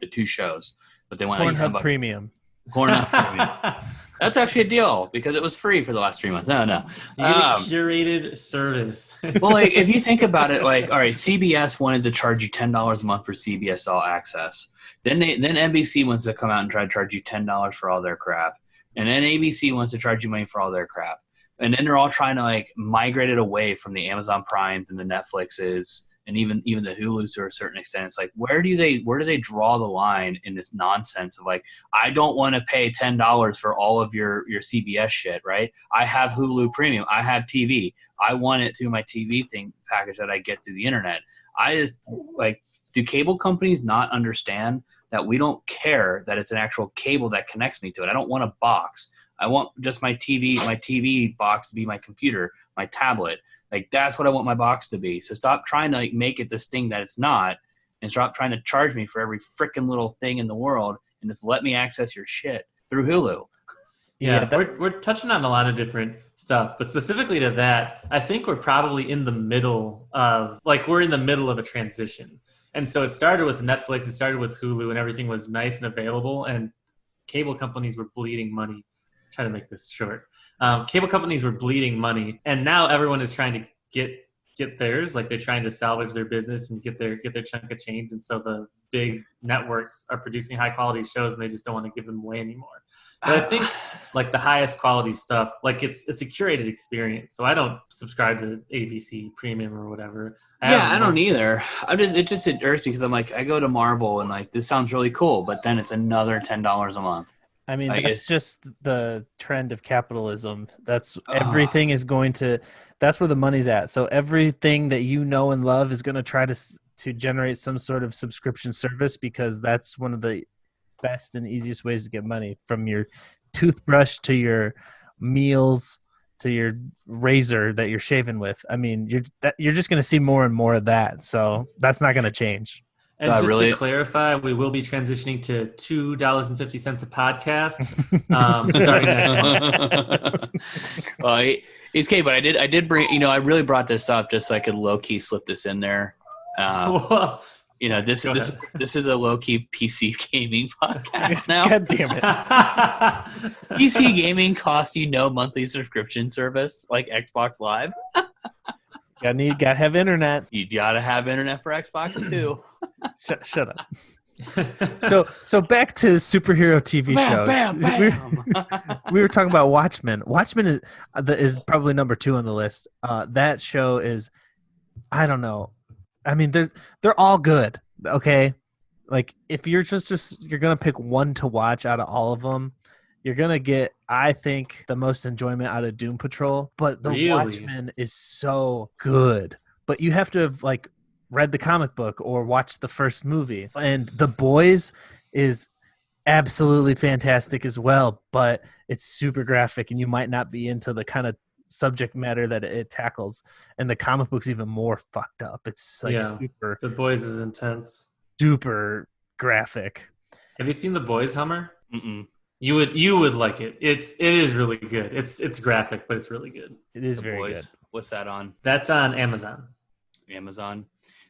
the two shows, but they want Pornhub Premium. Pornhub Premium. That's actually a deal because it was free for the last 3 months. No. You get a curated service. Well, like if you think about it, like all right, CBS wanted to charge you $10 a month for CBS All Access. Then NBC wants to come out and try to charge you $10 for all their crap, and then ABC wants to charge you money for all their crap, and then they're all trying to like migrate it away from the Amazon Primes and the Netflixes and even the Hulus to a certain extent. It's like where do they draw the line in this nonsense of like, I don't want to pay $10 for all of your CBS shit, right? I have Hulu Premium, I have TV, I want it through my TV package that I get through the internet. I just like, do cable companies not understand that we don't care that it's an actual cable that connects me to it? I don't want a box. I want just my TV box to be my computer, my tablet. Like that's what I want my box to be. So stop trying to like make it this thing that it's not, and stop trying to charge me for every freaking little thing in the world, and just let me access your shit through Hulu. Yeah, we're touching on a lot of different stuff, but specifically to that, I think we're probably in the middle of a transition. And so it started with Netflix, it started with Hulu, and everything was nice and available, and cable companies were bleeding money. Try to make this short. Cable companies were bleeding money, and now everyone is trying to get theirs. Like they're trying to salvage their business and get their chunk of change. And so the big networks are producing high quality shows, and they just don't want to give them away anymore. But I think like the highest quality stuff, like it's a curated experience. So I don't subscribe to ABC Premium or whatever. I don't either. It irks because I'm like, I go to Marvel and like this sounds really cool, but then it's another $10 a month. I mean, that's just the trend of capitalism. That's everything is going to. That's where the money's at. So everything that you know and love is going to try to generate some sort of subscription service because that's one of the best and easiest ways to get money, from your toothbrush to your meals to your razor that you're shaving with. I mean, you're just going to see more and more of that. So that's not going to change. And just to clarify, we will be transitioning to $2.50 a podcast starting next month. Well, it's okay, but I did bring. I really brought this up just so I could low key slip this in there. This is a low key PC gaming podcast now. God damn it! PC gaming costs you no monthly subscription service like Xbox Live. Gotta have internet. You gotta have internet for Xbox too. Shut up. So back to superhero TV shows. Bam. We were talking about Watchmen. Watchmen is probably number 2 on the list. That show is, I don't know. I mean, they're all good. Okay, like if you're you're gonna pick one to watch out of all of them, you're gonna get, I think, the most enjoyment out of Doom Patrol. But the Watchmen is so good. But you have to have like read the comic book or watch the first movie. And The Boys is absolutely fantastic as well, but it's super graphic and you might not be into the kind of subject matter that it tackles. And the comic book's even more fucked up. It's like Yeah, super, The Boys is intense. super graphic. Have you seen The Boys, Hummer? Mm-mm. You would like it. It is really good. It's graphic, but it's really good. It is The very Boys. good. What's that on? That's on Amazon. Amazon.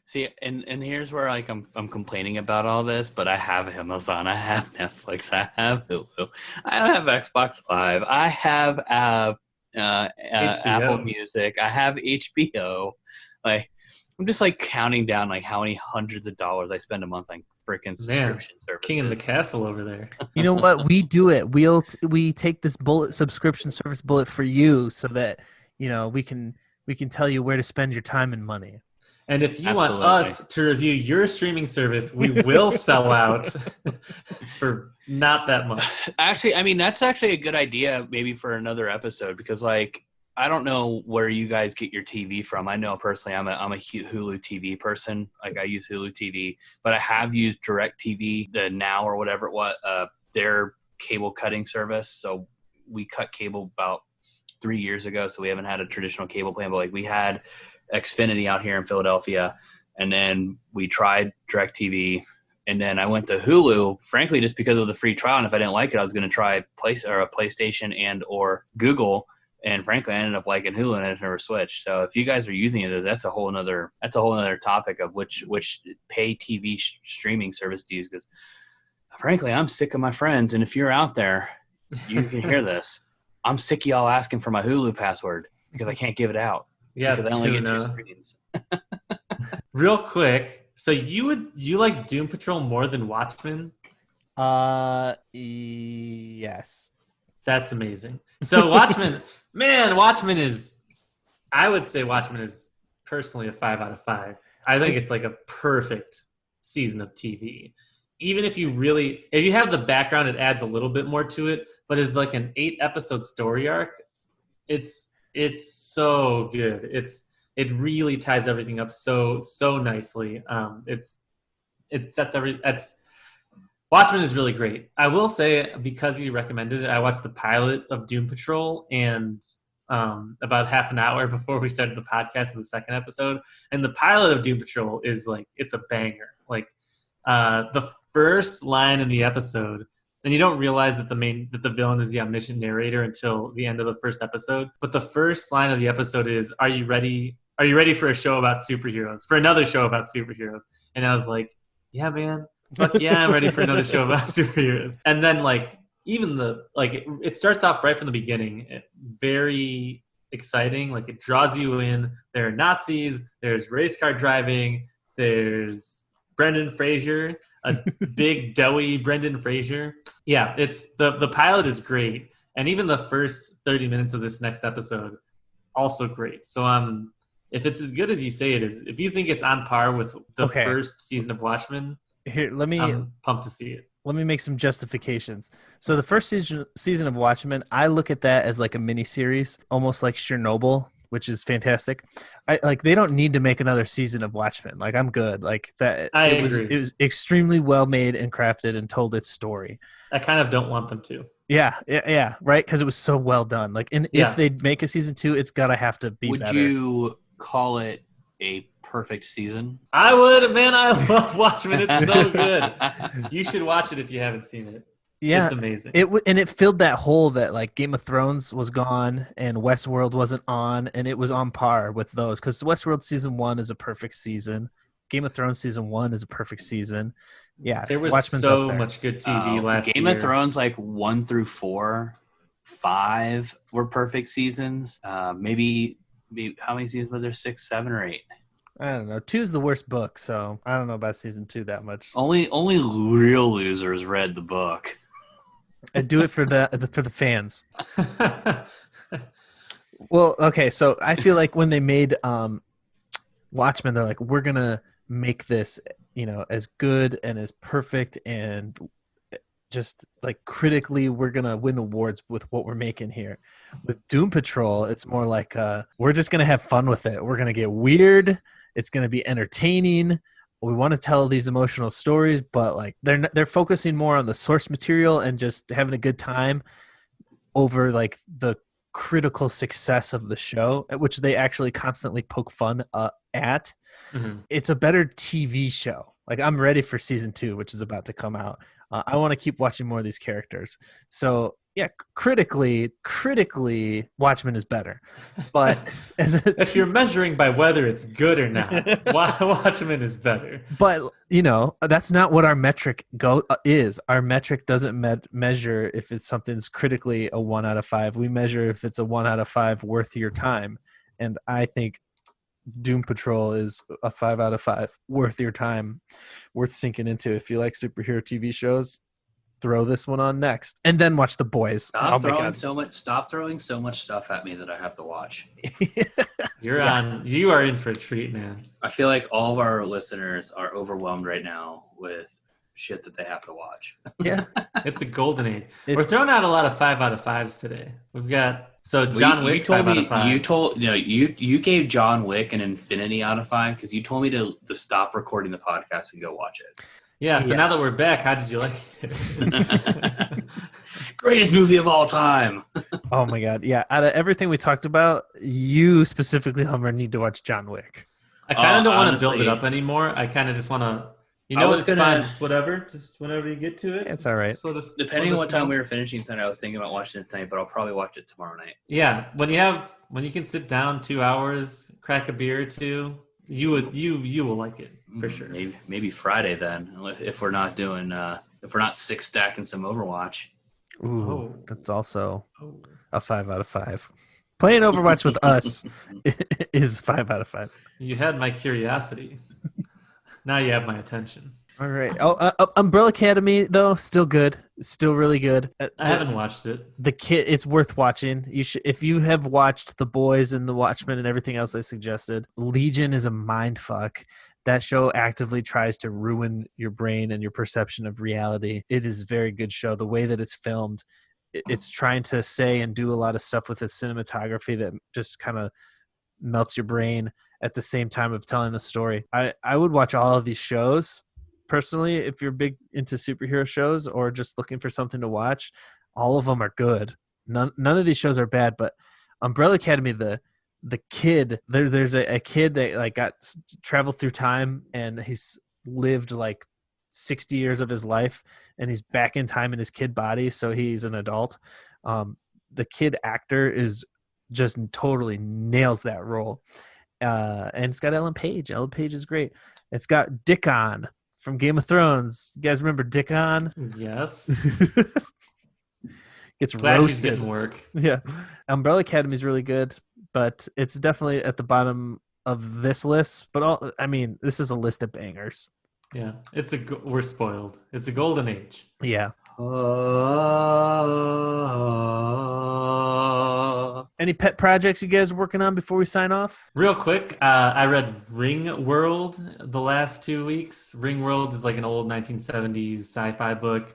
See, and here's where like I'm complaining about all this, but I have Amazon, I have Netflix, I have Hulu, I have Xbox Live, I have Apple HBO. Music, I have HBO. Like, I'm just like counting down like how many hundreds of dollars I spend a month on freaking Man, subscription services. King in the castle over there. You know what? We do it. We take this bullet subscription service bullet for you so that, we can tell you where to spend your time and money. And if you Absolutely. want us to review your streaming service, we will sell out for not that much. Actually, I mean, that's actually a good idea maybe for another episode because, like, I don't know where you guys get your TV from. I know personally I'm a Hulu TV person. Like, I use Hulu TV, but I have used DirecTV, the Now or whatever it was, their cable cutting service. So we cut cable about 3 years ago, so we haven't had a traditional cable plan, but, like, we had Xfinity out here in Philadelphia, and then we tried DirecTV, and then I went to Hulu, frankly, just because of the free trial. And if I didn't like it, I was going to try a PlayStation and or Google. And frankly, I ended up liking Hulu, and I never switched. So if you guys are using it, that's a whole other topic of which pay TV streaming service to use. Because frankly, I'm sick of my friends, and if you're out there, you can hear this. I'm sick of y'all asking for my Hulu password because I can't give it out. Yeah, Because I only get 2 screens. Real quick, so you like Doom Patrol more than Watchmen? Yes. That's amazing. So Watchmen, man, I would say Watchmen is personally a 5 out of 5. I think it's like a perfect season of TV. Even if you have the background, it adds a little bit more to it, but it's like an 8-episode story arc. It's so good. It really ties everything up so nicely. Watchmen is really great. I will say, because you recommended it, I watched the pilot of Doom Patrol and about half an hour before we started the podcast of the second episode. And the pilot of Doom Patrol is like, it's a banger. Like the first line in the episode, and you don't realize that the villain is the omniscient narrator until the end of the first episode. But the first line of the episode is, "Are you ready? Are you ready for a show about superheroes? For another show about superheroes?" And I was like, "Yeah, man, fuck yeah, I'm ready for another show about superheroes." And then it starts off right from the beginning, very exciting. Like, it draws you in. There are Nazis. There's race car driving. There's Brendan Fraser, a big doughy Brendan Fraser. Yeah, it's the pilot is great, and even the first 30 minutes of this next episode also great. So if it's as good as you say it is, if you think it's on par with the first season of Watchmen, I'm pumped to see it. Let me make some justifications. So the first season of Watchmen, I look at that as like a mini series, almost like Chernobyl, which is fantastic. They don't need to make another season of Watchmen. Like, I'm good. Like that. I agree. It was extremely well made and crafted and told its story. I kind of don't want them to. Yeah, right. Because it was so well done. Like, if they make a season 2, it's gotta have to be better. Would you call it a perfect season? I would, man. I love Watchmen. It's so good. You should watch it if you haven't seen it. Yeah, it's amazing. It filled that hole that, like, Game of Thrones was gone and Westworld wasn't on, and it was on par with those, because Westworld season 1 is a perfect season. Game of Thrones season 1 is a perfect season. Yeah, there was Watchmen's so much good TV last year. Game of Thrones, like 1 through 4, 5 were perfect seasons. Maybe how many seasons were there? 6, 7, or 8? I don't know. 2 is the worst book, so I don't know about season 2 that much. Only real losers read the book. I do it for the fans. Well, okay, so I feel like when they made Watchmen, they're like, we're gonna make this, as good and as perfect and just like critically, we're gonna win awards with what we're making here. With Doom Patrol, it's more like we're just gonna have fun with it. We're gonna get weird. It's gonna be entertaining. we want to tell these emotional stories, but like they're focusing more on the source material and just having a good time over like the critical success of the show, which they actually constantly poke fun at. Mhm. It's a better TV show. Like I'm ready for season 2, which is about to come out. I want to keep watching more of these characters. So yeah, critically, Watchmen is better. But as a If you're measuring by whether it's good or not, Watchmen is better. but that's not what our metric is. Our metric doesn't measure if it's something's critically a 1 out of 5. We measure if it's a 1 out of 5 worth your time. And I think Doom Patrol is a 5 out of 5 worth your time, worth sinking into. If you like superhero TV shows, throw this one on next, and then watch The Boys. Stop throwing so much stuff at me that I have to watch. You are in for a treat, man. I feel like all of our listeners are overwhelmed right now with shit that they have to watch. Yeah, it's a golden age. We're throwing out a lot of 5 out of 5s today. We've got John Wick. You told 5 me out of 5. you gave John Wick an infinity out of 5 because you told me to stop recording the podcast and go watch it. Yeah. So now that we're back, how did you like it? Greatest movie of all time. Oh my god, yeah. Out of everything we talked about, you specifically, Hummer, need to watch John Wick. I kind of don't want to build it up anymore. I kind of just want to. It's fine. It's whatever. Just whenever you get to it. It's all right. Depending on what time we were finishing tonight, I was thinking about watching it tonight, but I'll probably watch it tomorrow night. Yeah, when you can sit down 2 hours, crack a beer or two, you will like it for sure. Maybe Friday then, if we're not doing if we're not 6 stacking some Overwatch. Ooh, that's also a 5 out of 5. Playing Overwatch with us is 5 out of 5. You had my curiosity. Now you have my attention. All right. Umbrella Academy though, still good. Still really good. I haven't watched it. It's worth watching. You should, if you have watched The Boys and The Watchmen and everything else I suggested. Legion is a mind fuck. That show actively tries to ruin your brain and your perception of reality. It is a very good show. The way that it's filmed, it's trying to say and do a lot of stuff with its cinematography that just kind of melts your brain at the same time of telling the story. I would watch all of these shows personally if you're big into superhero shows or just looking for something to watch. All of them are good. None of these shows are bad, but Umbrella Academy, the kid, there's a kid that like got traveled through time and he's lived like 60 years of his life and he's back in time in his kid body, so he's an adult. The kid actor is just totally nails that role. And it's got Ellen Page. Ellen Page is great. It's got Dickon from Game of Thrones. You guys remember Dickon? Yes. Gets Glad roasted. He's getting work. Yeah. Umbrella Academy is really good, but it's definitely at the bottom of this list. But this is a list of bangers. Yeah, we're spoiled. It's a golden age. Yeah. Any pet projects you guys are working on before we sign off? Real quick, I read Ring World the last 2 weeks. Ring World is like an old 1970s sci-fi book.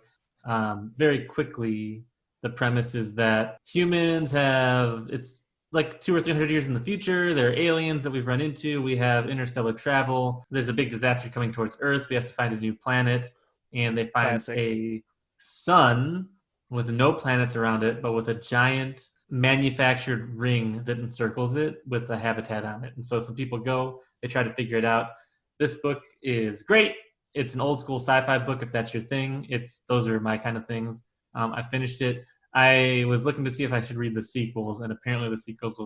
Very quickly, the premise is that humans it's like 200 or 300 years in the future. There are aliens that we've run into. We have interstellar travel. There's a big disaster coming towards Earth. We have to find a new planet. And they find a sun with no planets around it, but with a giant manufactured ring that encircles it with a habitat on it. And so some people they try to figure it out. This book is great. It's an old school sci-fi book if that's your thing. Those are my kind of things. I finished it. I was looking to see if I should read the sequels, and apparently the sequels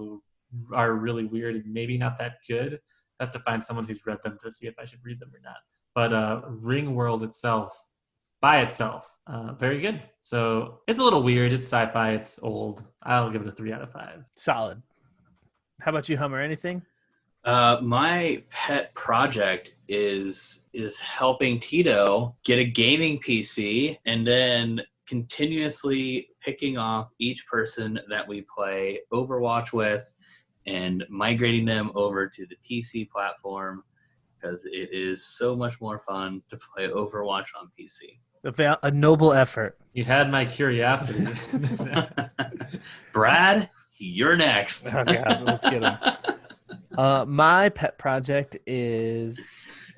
are really weird and maybe not that good. I have to find someone who's read them to see if I should read them or not. But Ring World itself, by itself, very good. So it's a little weird. It's sci-fi. It's old. I'll give it a 3 out of 5. Solid. How about you, Hummer? Anything? My pet project is helping Tito get a gaming PC and then continuously picking off each person that we play Overwatch with and migrating them over to the PC platform because it is so much more fun to play Overwatch on PC. A noble effort. You had my curiosity. Brad, you're next. Oh, God, let's get him. My pet project is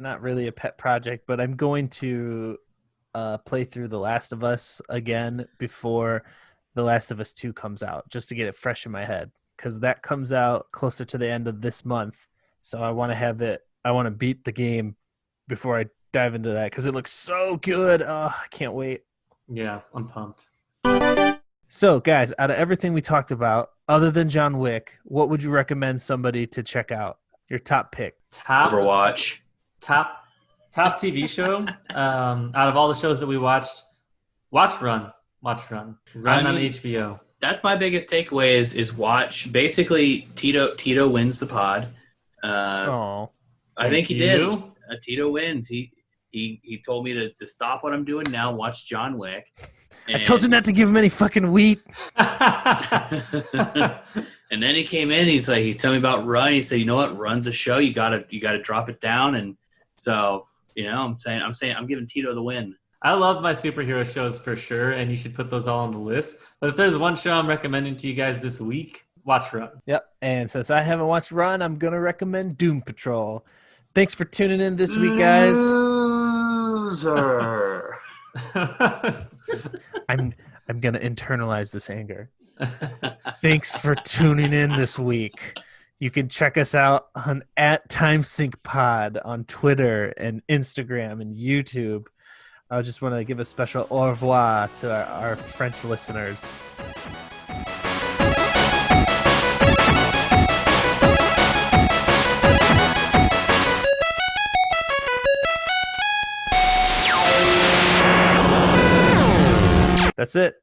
not really a pet project, but I'm going to play through The Last of Us again before The Last of Us 2 comes out, just to get it fresh in my head, because that comes out closer to the end of this month. So I want to beat the game before I dive into that, because it looks so good. Oh, I can't wait. Yeah, I'm pumped. So, guys, out of everything we talked about, other than John Wick, what would you recommend somebody to check out? Your top pick. Overwatch. Top TV show. Out of all the shows that we watched, Run on HBO. That's my biggest takeaway is watch. Basically, Tito wins the pod. I think he did. Tito wins. He told me to stop what I'm doing now, watch John Wick. I told you not to give him any fucking wheat. And then he came in. He's telling me about Run. He said, "You know what? Run's a show. You gotta drop it down." And so, I'm giving Tito the win. I love my superhero shows for sure, and you should put those all on the list. But if there's one show I'm recommending to you guys this week, watch Run. Yep. And since I haven't watched Run, I'm gonna recommend Doom Patrol. Thanks for tuning in this week, guys. Loser. I'm gonna internalize this anger. Thanks for tuning in this week. You can check us out on @TimesinkPod on Twitter and Instagram and YouTube. I just want to give a special au revoir to our French listeners. That's it.